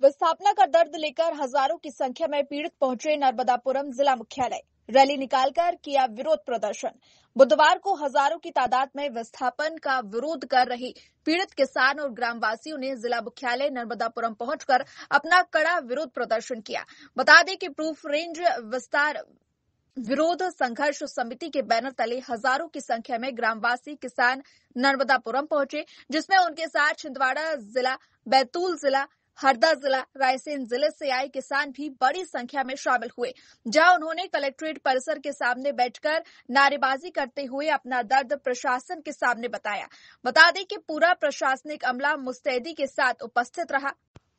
विस्थापना का दर्द लेकर हजारों की संख्या में पीड़ित पहुंचे नर्मदापुरम जिला मुख्यालय। रैली निकालकर किया विरोध प्रदर्शन। बुधवार को हजारों की तादाद में विस्थापन का विरोध कर रहे पीड़ित किसान और ग्रामवासियों ने जिला मुख्यालय नर्मदापुरम पहुंचकर अपना कड़ा विरोध प्रदर्शन किया। बता दें कि प्रूफ रेंज विस्तार विरोध संघर्ष समिति के बैनर तले हजारों की संख्या में ग्रामवासी किसान नर्मदापुरम पहुंचे, जिसमें उनके साथ छिंदवाड़ा जिला, बैतूल जिला, हरदा जिला, रायसेन जिले से आए किसान भी बड़ी संख्या में शामिल हुए, जहां उन्होंने कलेक्ट्रेट परिसर के सामने बैठकर नारेबाजी करते हुए अपना दर्द प्रशासन के सामने बताया। बता दें कि पूरा प्रशासनिक अमला मुस्तैदी के साथ उपस्थित रहा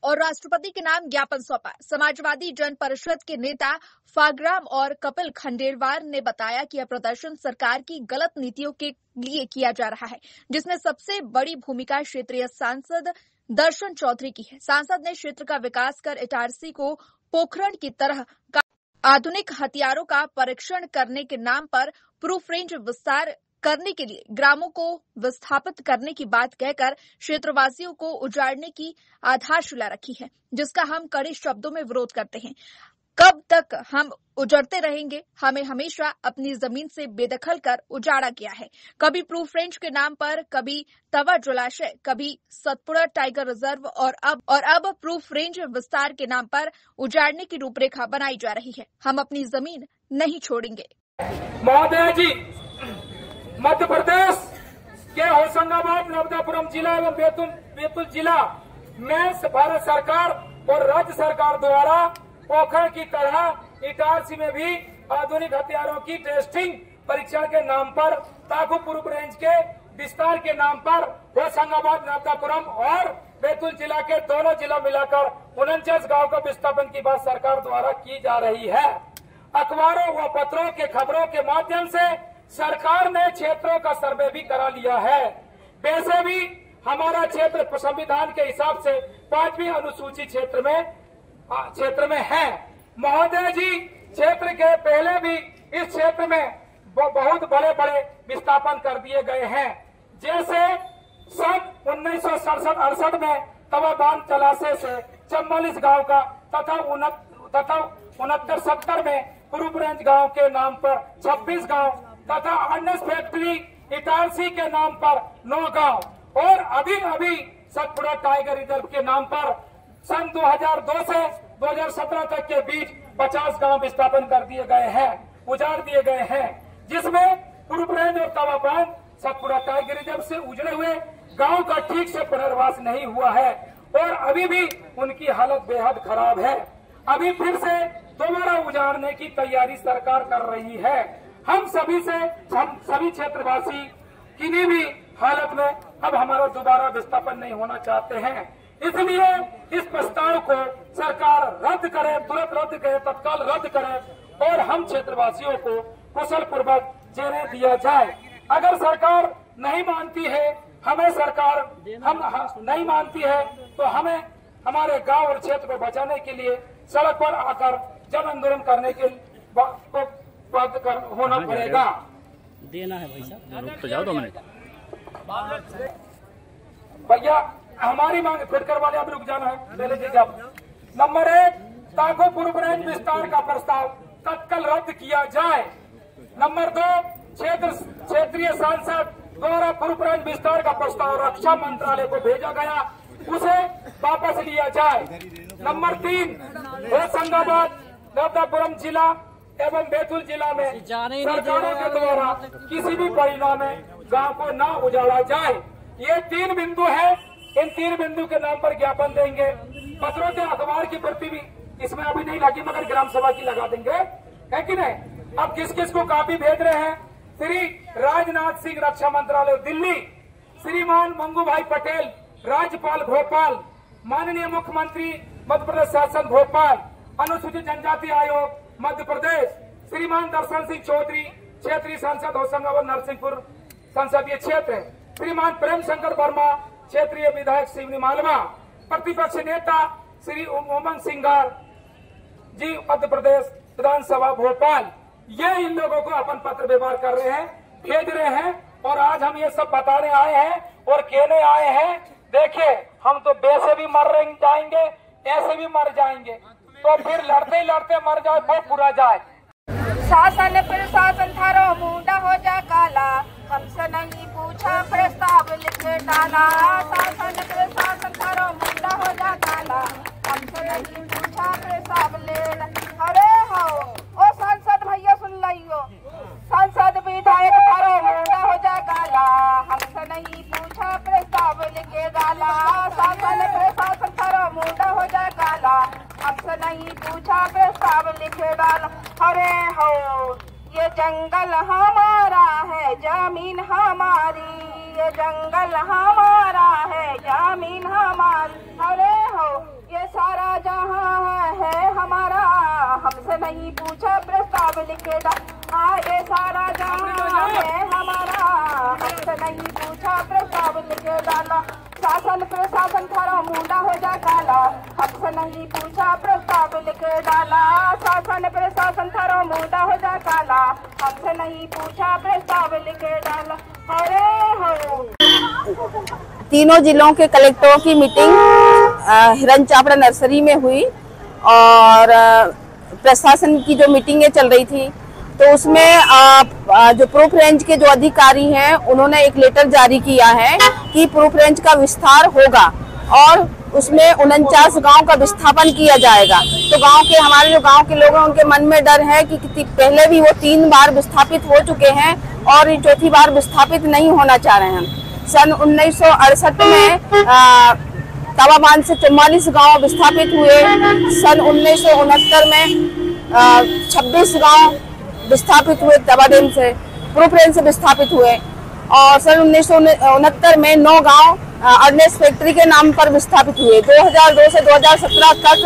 और राष्ट्रपति के नाम ज्ञापन सौंपा। समाजवादी जन परिषद के नेता फागराम और कपिल खंडेलवाल ने बताया कि यह प्रदर्शन सरकार की गलत नीतियों के लिए किया जा रहा है, जिसमें सबसे बड़ी भूमिका क्षेत्रीय सांसद दर्शन चौधरी की है। सांसद ने क्षेत्र का विकास कर इटारसी को पोखरण की तरह का आधुनिक हथियारों का परीक्षण करने के नाम पर प्रूफ रेंज विस्तार करने के लिए ग्रामों को विस्थापित करने की बात कहकर क्षेत्रवासियों को उजाड़ने की आधारशिला रखी है, जिसका हम कड़े शब्दों में विरोध करते हैं। कब तक हम उजड़ते रहेंगे? हमें हमेशा अपनी जमीन से बेदखल कर उजाड़ा गया है। कभी प्रूफ रेंज के नाम पर, कभी तवा जलाशय, कभी सतपुड़ा टाइगर रिजर्व और अब प्रूफ रेंज विस्तार के नाम पर उजाड़ने की रूपरेखा बनाई जा रही है। हम अपनी जमीन नहीं छोड़ेंगे। महोदय जी, मध्य प्रदेश के होशंगाबाद, नर्मदापुरम जिला एवं बैतूल जिला में भारत सरकार और राज्य सरकार द्वारा पोखरण की तरह इटारसी में भी आधुनिक हथियारों की टेस्टिंग परीक्षण के नाम पर, ताकू प्रूफ रेंज के विस्तार के नाम पर होशंगाबाद, नर्मदापुरम और बैतूल जिला के दोनों जिला मिलाकर 49 गांव का विस्थापन की बात सरकार द्वारा की जा रही है। अखबारों व पत्रों के खबरों के माध्यम से सरकार ने क्षेत्रों का सर्वे भी करा लिया है। वैसे भी हमारा क्षेत्र संविधान के हिसाब से 5वीं अनुसूची क्षेत्र में है। महोदय जी, क्षेत्र के पहले भी इस क्षेत्र में बहुत बड़े बड़े विस्थापन कर दिए गए हैं। जैसे सन 1967-68 में तवा बांध जलाशय से 44 गांव का तथा 69-70 में प्रूफ रेंज गांव के नाम पर 26 गांव तथा अन्य फैक्ट्री इटारसी के नाम पर 9 गांव और अभी सतपुड़ा टाइगर रिजर्व के नाम पर सन 2002 से 2017 तक के बीच 50 गांव विस्थापन कर दिए गए हैं, उजाड़ दिए गए हैं, जिसमें प्रूफ रेंज और तवा बांध सतपुड़ा टाइगर रिजर्व से उजड़े हुए गांव का ठीक से पुनर्वास नहीं हुआ है और अभी भी उनकी हालत बेहद खराब है। अभी फिर से दोबारा उजाड़ने की तैयारी सरकार कर रही है। हम सभी क्षेत्रवासी किन्हीं भी हालत में अब हमारा दोबारा विस्थापन नहीं होना चाहते हैं। इसलिए इस प्रस्ताव को सरकार रद्द करे, तुरंत रद्द करे, तत्काल रद्द करे और हम क्षेत्रवासियों को कुशल पूर्वक जीने दिया जाए। अगर सरकार नहीं मानती है, नहीं मानती है तो हमें हमारे गांव और क्षेत्र को बचाने के लिए सड़क पर आकर जन आंदोलन करने के होना पड़ेगा। देना है भाई तो जाओ 2 मिनट भैया, हमारी मांग फिर करवा ले, अब रुक जाना है पहले जी। नंबर 1, ताकू प्रूफ रेंज विस्तार का प्रस्ताव तत्काल रद्द किया जाए। नंबर 2, क्षेत्रीय सांसद द्वारा प्रूफ रेंज विस्तार का प्रस्ताव रक्षा मंत्रालय को भेजा गया, उसे वापस लिया जाए। नंबर 3, होशंगाबाद, नर्मदापुरम जिला एवं बैतूल जिला में सरकारों के द्वारा किसी भी परिणाम में गांव को न उजाड़ा जाए। ये 3 बिंदु है। इन 3 बिंदु के नाम पर ज्ञापन देंगे। पत्रों के अखबार की प्रति भी इसमें अभी नहीं लगी, मगर ग्राम सभा की लगा देंगे, है कि नहीं। अब किस किस को कापी भेज रहे हैं? श्री राजनाथ सिंह, रक्षा मंत्रालय दिल्ली, श्रीमान मंगू भाई पटेल, राज्यपाल भोपाल, माननीय मुख्यमंत्री मध्य प्रदेश शासन भोपाल, अनुसूचित जनजाति आयोग मध्य प्रदेश, श्रीमान दर्शन सिंह चौधरी, क्षेत्रीय सांसद होशंगाबाद नरसिंहपुर संसदीय क्षेत्र, श्रीमान प्रेम शंकर वर्मा, क्षेत्रीय विधायक सिवनी मालवा, प्रतिपक्ष नेता श्री उमंग सिंगार जी, मध्य प्रदेश विधानसभा भोपाल। ये इन लोगों को अपन पत्र व्यवहार कर रहे हैं, भेज रहे हैं और आज हम ये सब बताने आए हैं और कहने आए हैं, देखिए हम तो वैसे भी मर जाएंगे, ऐसे भी मर जाएंगे, तो फिर लड़ते लड़ते मर जाए बहुत बुरा जाए। शासन प्रशासन थारो मुंडा हो जा काला, हमसे नहीं पूछा प्रस्ताव लिखे डाला। शासन प्रशासन थारो मुंडा हो जा काला, हमसे नहीं पूछा प्रस्ताव ले। अरे हो ओ सांसद भैया सुन लियो, सांसद विधायक थारो मुंडा हो जा काला, हमसे नहीं पूछा प्रस्ताव लिखे डाला। शासन प्रशासन थारो मुंडा हो जा काला, हमसे नहीं पूछा प्रस्ताव लिखे डाला। अरे हो ये जंगल हमारा है, जमीन हमारी, ये जंगल हमारा है, जमीन हमारी। अरे हो ये सारा जहां है हमारा, हमसे नहीं पूछा प्रस्ताव लिखे डाला। ये सारा जहां है हमारा, हमसे नहीं पूछा प्रस्ताव लिखे डाला। शासन प्रशासन थारा मुंडा हो जा काला, हमसे नहीं पूछा प्रस्ताव लिखे डाला। शासन प्रशासन थारा मुंडा हो जा काला, हमसे नहीं पूछा प्रस्ताव लिखे डाला। अरे हो तीनों जिलों के कलेक्टरों की मीटिंग हिरन चापड़ा नर्सरी में हुई और प्रशासन की जो मीटिंगें चल रही थी, तो उसमें जो प्रूफ रेंज के जो अधिकारी हैं उन्होंने एक लेटर जारी किया है कि प्रूफ रेंज का विस्तार होगा और उसमें 49 गांव का विस्थापन किया जाएगा। तो हमारे जो गांव के लोग हैं उनके मन में डर है कि पहले भी वो 3 बार विस्थापित हो चुके हैं और चौथी बार विस्थापित नहीं होना चाह रहे हैं। सन 1968 में तवा बांध से 44 गांव विस्थापित हुए। सन 1969 में 26 गांव विस्थापित हुए, तवा डैम से प्रूफ रेंज से विस्थापित हुए। और सन 1969 में 9 गांव अर्नेस्ट फैक्ट्री के नाम पर विस्थापित हुए। 2002 से 2017 तक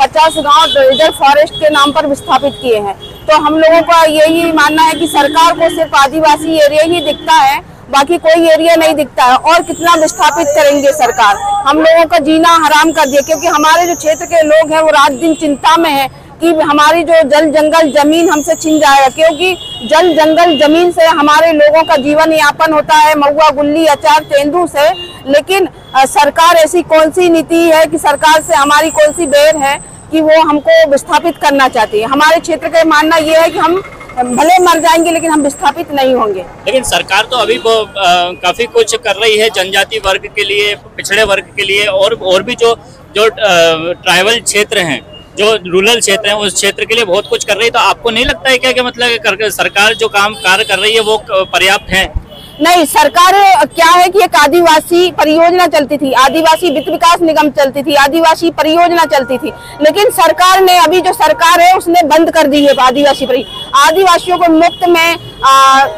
50 गांव रिजर्व फॉरेस्ट के नाम पर विस्थापित किए हैं। तो हम लोगों का यही मानना है कि सरकार को सिर्फ आदिवासी एरिया ही दिखता है, बाकी कोई एरिया नहीं दिखता है। और कितना विस्थापित करेंगे सरकार, हम लोगों का जीना हराम कर दिया, क्योंकि हमारे जो क्षेत्र के लोग हैं वो रात दिन चिंता में है कि हमारी जो जल जंगल जमीन हमसे छिन जाएगा, क्योंकि जल जंगल जमीन से हमारे लोगों का जीवन यापन होता है, महुआ गुल्ली अचार तेंदू से। लेकिन सरकार ऐसी कौन सी नीति है कि सरकार से हमारी कौन सी बेर है कि वो हमको विस्थापित करना चाहती है। हमारे क्षेत्र का मानना ये है कि हम भले मर जाएंगे लेकिन हम विस्थापित नहीं होंगे। लेकिन सरकार तो अभी काफी कुछ कर रही है जनजाति वर्ग के लिए, पिछड़े वर्ग के लिए और भी जो ट्राइबल क्षेत्र हैं, जो रूरल क्षेत्र है, उस क्षेत्र के लिए बहुत कुछ कर रही है। तो आपको नहीं लगता है क्या कि मतलब सरकार जो कार्य कर रही है वो पर्याप्त है? नहीं, सरकार क्या है कि एक आदिवासी परियोजना चलती थी, आदिवासी वित्त विकास निगम चलती थी, आदिवासी परियोजना चलती थी, लेकिन सरकार ने अभी जो सरकार है उसने बंद कर दी है आदिवासियों को मुफ्त में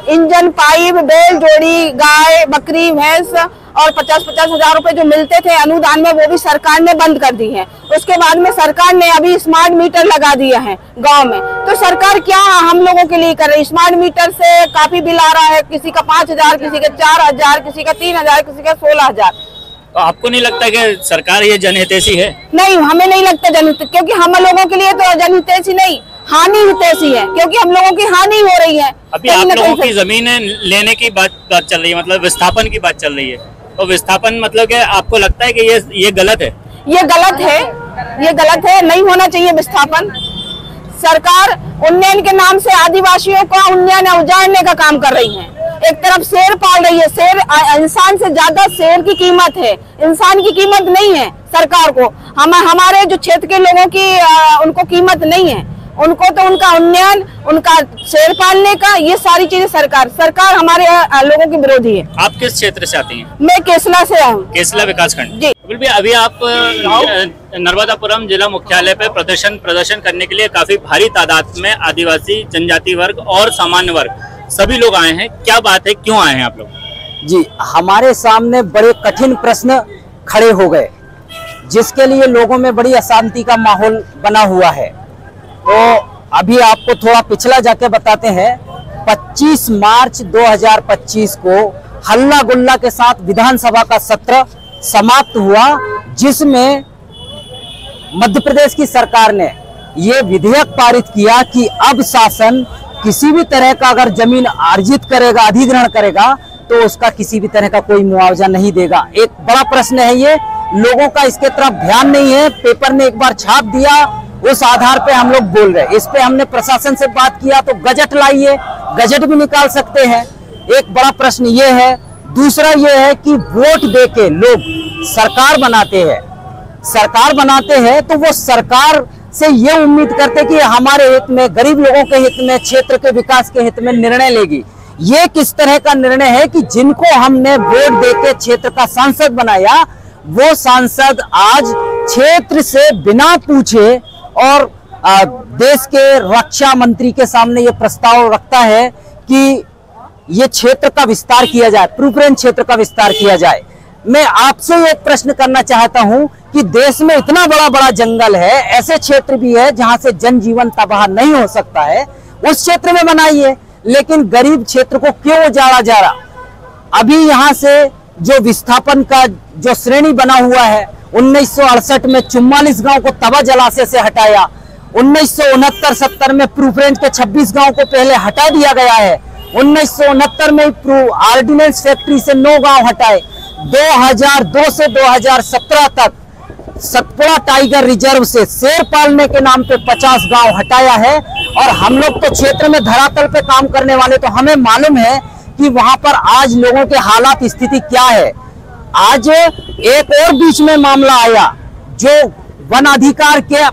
इंजन पाइप, बैल जोड़ी, गाय बकरी भैंस और 50-50 हजार रुपए जो मिलते थे अनुदान में, वो भी सरकार ने बंद कर दी है। उसके बाद में सरकार ने अभी स्मार्ट मीटर लगा दिया है गांव में। तो सरकार क्या हम लोगों के लिए कर रही है? स्मार्ट मीटर से काफी बिल आ रहा है, किसी का 5,000, किसी का 4,000, किसी का 3,000, किसी का 16,000। तो आपको नहीं लगता कि सरकार ये जनहितैषी है? नहीं, हमें नहीं लगता जनहित, क्योंकि हम लोगों के लिए तो जनहितैषी नहीं, हानि हितैषी है, क्योंकि हम लोगों की हानि हो रही है। अभी आप लोगों की जमीनें लेने की बात चल रही है, मतलब विस्थापन की बात चल रही है। तो विस्थापन मतलब कि आपको लगता है कि ये गलत है? ये गलत है, नहीं होना चाहिए विस्थापन। सरकार उन्नयन के नाम से आदिवासियों का उन्नयन उजाड़ने का काम कर रही है। एक तरफ शेर पाल रही है, शेर इंसान से ज्यादा शेर की कीमत है, इंसान की कीमत नहीं है सरकार को। हमारे जो क्षेत्र के लोगों की उनको कीमत नहीं है, उनको तो उनका उन्नयन, उनका शेर पालने का, ये सारी चीजें सरकार हमारे लोगों की विरोधी है। आप किस क्षेत्र से आती हैं? मैं केसला से हूँ, केसला विकास खंड। जी। अभी आप नर्मदापुरम जिला मुख्यालय पे प्रदर्शन करने के लिए काफी भारी तादाद में आदिवासी, जनजाति वर्ग और सामान्य वर्ग सभी लोग आए हैं। क्या बात है, क्यों आए हैं आप लोग? जी, हमारे सामने बड़े कठिन प्रश्न खड़े हो गए, जिसके लिए लोगों में बड़ी अशांति का माहौल बना हुआ है। तो अभी आपको थोड़ा पिछला जाके बताते हैं। 25 मार्च 2025 को हल्ला गुल्ला के साथ विधानसभा का सत्र समाप्त हुआ, जिसमें मध्य प्रदेश की सरकार ने ये विधेयक पारित किया कि अब शासन किसी भी तरह का अगर जमीन अर्जित करेगा, अधिग्रहण करेगा, तो उसका किसी भी तरह का कोई मुआवजा नहीं देगा। एक बड़ा प्रश्न है ये लोगों का इसके तरफ ध्यान नहीं है। पेपर ने एक बार छाप दिया, उस आधार पे हम लोग बोल रहे हैं। इस पे हमने प्रशासन से बात किया तो गजट लाइए, गजट भी निकाल सकते हैं। एक बड़ा प्रश्न ये है। दूसरा ये है कि वोट देके लोग सरकार बनाते हैं तो वो सरकार से ये उम्मीद करते कि हमारे हित में, गरीब लोगों के हित में, क्षेत्र के विकास के हित में निर्णय लेगी। ये किस तरह का निर्णय है कि जिनको हमने वोट देके क्षेत्र का सांसद बनाया, वो सांसद आज क्षेत्र से बिना पूछे और देश के रक्षा मंत्री के सामने ये प्रस्ताव रखता है कि ये क्षेत्र का विस्तार किया जाए, प्रूफ क्षेत्र का विस्तार किया जाए। मैं आपसे एक प्रश्न करना चाहता हूं कि देश में इतना बड़ा बड़ा जंगल है, ऐसे क्षेत्र भी है जहां से जनजीवन तबाह नहीं हो सकता है, उस क्षेत्र में बनाइए, लेकिन गरीब क्षेत्र को क्यों उजाड़ा जा रहा? अभी यहां से जो विस्थापन का जो श्रेणी बना हुआ है, 1968 में 44 गांव को तवा जलाशय से हटाया, 1969-70 में प्रूफ रेंज के 26 गांव को पहले हटा दिया गया है, 1969 में ऑर्डिनेंस फैक्ट्री से 9 गांव हटाए, 2002 से 2017 तक सतपुड़ा टाइगर रिजर्व से शेर पालने के नाम पे 50 गांव हटाया है। और हम लोग तो क्षेत्र में धरातल पे काम करने वाले, तो हमें मालूम है कि वहां पर आज लोगों के हालात, स्थिति क्या है। आज एक और बीच में मामला आया, जो वन अधिकार के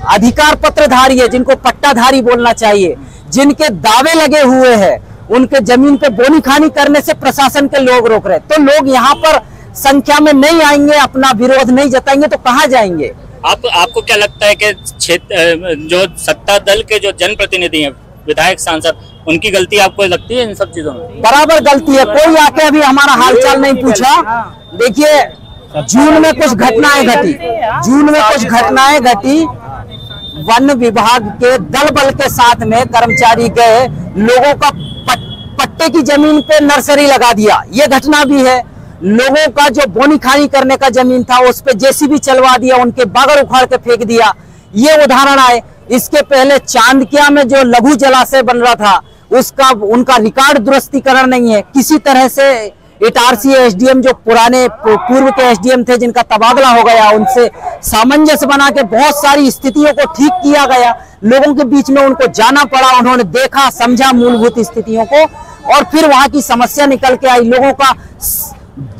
अधिकार पत्रधारी है, जिनको पट्टाधारी बोलना चाहिए, जिनके दावे लगे हुए हैं, उनके जमीन पे बोनी खानी करने से प्रशासन के लोग रोक रहे। तो लोग यहाँ पर संख्या में नहीं आएंगे, अपना विरोध नहीं जताएंगे तो कहाँ जाएंगे? आपको क्या लगता है कि क्षेत्र जो सत्ता दल के जो जनप्रतिनिधि हैं, विधायक, सांसद, उनकी गलती आपको लगती है इन सब चीजों में? बराबर गलती है। कोई आके अभी हमारा हालचाल नहीं पूछा। देखिए, जून में कुछ घटनाएं घटी, वन विभाग के दल बल के साथ में कर्मचारी गए, लोगों का पट्टे की जमीन पे नर्सरी लगा दिया, ये घटना भी है। लोगों का जो बोनी खानी करने का जमीन था, उस पे जेसीबी चलवा दिया, उनके बागर उखाड़ के फेंक दिया, ये उदाहरण आए। इसके पहले चांदकिया में जो लघु जलाशय बन रहा था, उनका रिकॉर्ड दुरुस्तीकरण नहीं है। किसी तरह से इटारसी एसडीएम, जो पुराने पूर्व के एसडीएम थे, जिनका तबादला हो गया, उनसे सामंजस्य बना के बहुत सारी स्थितियों को ठीक किया गया। लोगों के बीच में उनको जाना पड़ा, उन्होंने देखा, समझा मूलभूत स्थितियों को, और फिर वहां की समस्या निकल के आई। लोगों का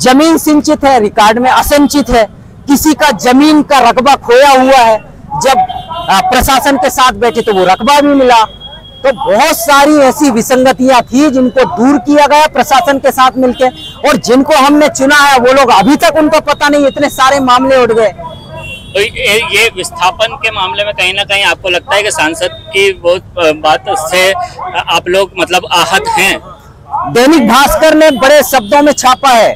जमीन सिंचित है, रिकॉर्ड में असंचित है, किसी का जमीन का रकबा खोया हुआ है। जब प्रशासन के साथ बैठे तो वो रकबा भी मिला। तो बहुत सारी ऐसी विसंगतियां थी जिनको दूर किया गया प्रशासन के साथ मिलकर, और जिनको हमने चुना है वो लोग अभी तक उनको पता नहीं, इतने सारे मामले उठ गए। तो ये विस्थापन के मामले में कहीं ना कहीं आपको लगता है कि सांसद की वो बात से आप लोग मतलब आहत हैं? दैनिक भास्कर ने बड़े शब्दों में छापा है,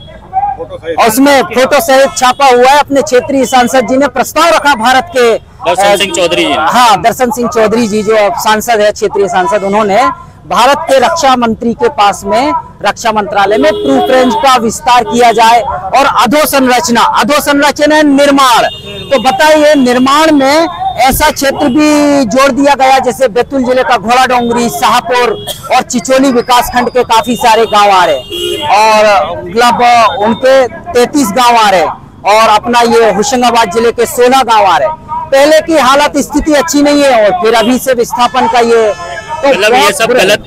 और उसमें फोटो सहित छापा हुआ है। अपने क्षेत्रीय सांसद जी ने प्रस्ताव रखा, भारत के दर्शन सिंह चौधरी जी। हाँ, दर्शन सिंह चौधरी जी जो सांसद है, क्षेत्रीय सांसद, उन्होंने भारत के रक्षा मंत्री के पास में, रक्षा मंत्रालय में प्रूफ रेंज का विस्तार किया जाए और अधोसंरचना निर्माण। तो बताइए, निर्माण में ऐसा क्षेत्र भी जोड़ दिया गया जैसे बैतूल जिले का घोड़ा डोंगरी, शाहपुर और चिचोली विकासखंड के काफी सारे गांव आ रहे, और मतलब उनके 33 गांव आ रहे, और अपना ये होशंगाबाद जिले के 16 गांव आ रहे। पहले की हालत, स्थिति अच्छी नहीं है, और फिर अभी से विस्थापन का ये, तो मतलब ये सब गलत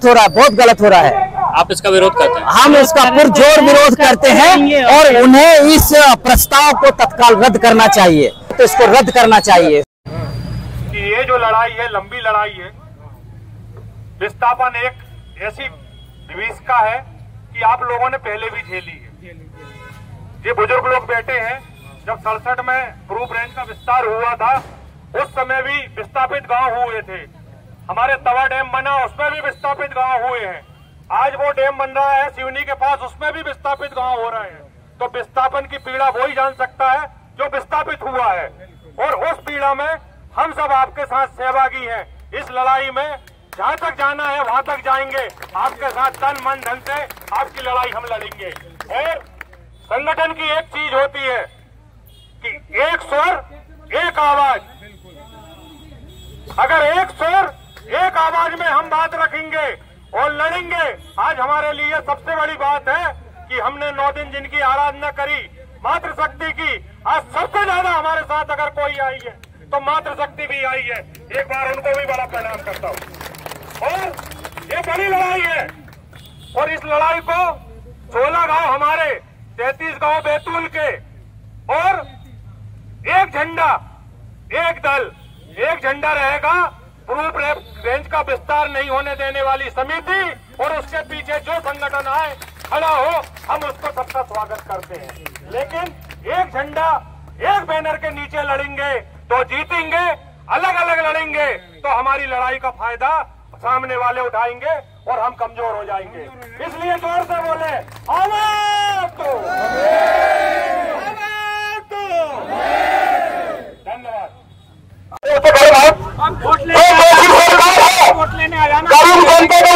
हो रहा है। बहुत गलत हो रहा है। आप इसका विरोध करते हैं? हम इसका पुरजोर विरोध करते हैं, और उन्हें इस प्रस्ताव को तत्काल रद्द करना चाहिए। तो इसको रद्द करना चाहिए। कि ये जो लड़ाई है, लंबी लड़ाई है। विस्थापन एक ऐसी विभीषिका है कि आप लोगों ने पहले भी झेली है। ये बुजुर्ग लोग बैठे हैं, जब 67 में प्रूफ रेंज का विस्तार हुआ था, उस समय भी विस्थापित गांव हुए थे। हमारे तवा डैम बना, उसमें भी विस्थापित गांव हुए हैं। आज वो डैम बन रहा है सिवनी के पास, उसमें भी विस्थापित गांव हो रहे हैं। तो विस्थापन की पीड़ा वही जान सकता है जो विस्थापित हुआ है, और उस पीड़ा में हम सब आपके साथ सहभागी हैं। इस लड़ाई में जहां तक जाना है वहां तक जाएंगे, आपके साथ तन मन धन से आपकी लड़ाई हम लड़ेंगे। और संगठन की एक चीज होती है कि एक स्वर एक आवाज। अगर एक स्वर एक आवाज में हम बात रखेंगे और लड़ेंगे। आज हमारे लिए सबसे बड़ी बात है कि हमने 9 दिन जिनकी आराधना करी, मातृशक्ति की आज सबसे ज्यादा हमारे साथ अगर कोई आई है तो मातृशक्ति भी आई है। एक बार उनको भी बड़ा प्रणाम करता हूँ। और ये बड़ी लड़ाई है और इस लड़ाई को 16 गांव हमारे, 33 गांव बैतूल के और एक झंडा, एक दल, एक झंडा रहेगा। प्रूफ रेंज का विस्तार नहीं होने देने वाली समिति और उसके पीछे जो संगठन आए खड़ा हो, हम उसको सबका स्वागत करते हैं। लेकिन एक झंडा, एक बैनर के नीचे लड़ेंगे तो जीतेंगे, अलग अलग लड़ेंगे तो हमारी लड़ाई का फायदा सामने वाले उठाएंगे और हम कमजोर हो जाएंगे। इसलिए जोर से बोले आवाज दो, धन्यवाद। गरीब जनता को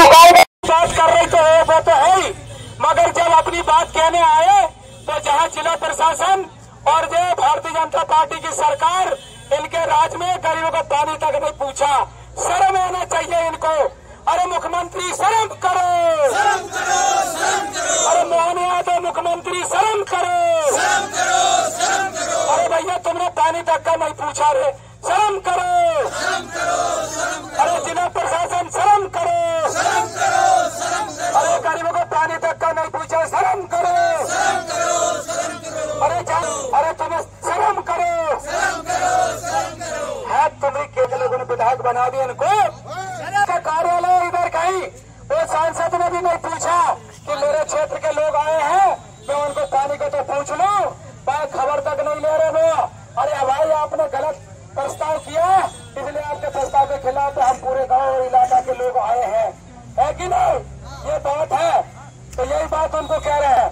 बात कर रही तो वो तो है ही, मगर जब अपनी बात कहने आए तो जहां जिला प्रशासन और जो भारतीय जनता पार्टी की सरकार, इनके राज में गरीबों का पानी तक नहीं पूछा। शर्म आना चाहिए इनको। अरे मुख्यमंत्री शर्म करो, शर्म करो, शर्म करो। अरे मोहन यादव मुख्यमंत्री शर्म करो, शर्म करो, शर्म करो। अरे भैया तुमने पानी तक का नहीं पूछा रे, शर्म करो, शर्म करो, शर्म करो। अरे जिला प्रशासन शर्म करो, शर्म करो, शर्म करो। अरे गरीबों को पानी तक का नहीं पूछा, शर्म करो, शर्म करो, शर्म करो। अरे तुम्हें शर्म करो, शर्म करो, शर्म करो। है तुम्हें के लोगों ने विधायक बना दिया इनको। कार्यालय इधर कहीं वो सांसद ने भी नहीं पूछा कि मेरे क्षेत्र के लोग आए हैं, मैं उनको पानी को तो पूछ लूं, खबर तक नहीं ले रहे वो। अरे भाई आपने गलत प्रस्ताव किया, इसलिए आपके प्रस्ताव के खिलाफ हम पूरे गांव और इलाका के लोग आए हैं, है कि नहीं? ये बात है, तो यही बात उनको कह रहे हैं।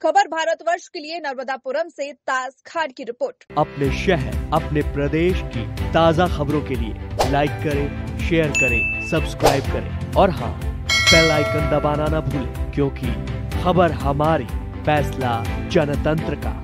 खबर भारतवर्ष के लिए नर्मदापुरम से ताज खान की रिपोर्ट। अपने शहर, अपने प्रदेश की ताज़ा खबरों के लिए लाइक करें, शेयर करें, सब्सक्राइब करें और हाँ, बेल आइकन दबाना ना भूलें, क्योंकि खबर हमारी, फैसला जनतंत्र का।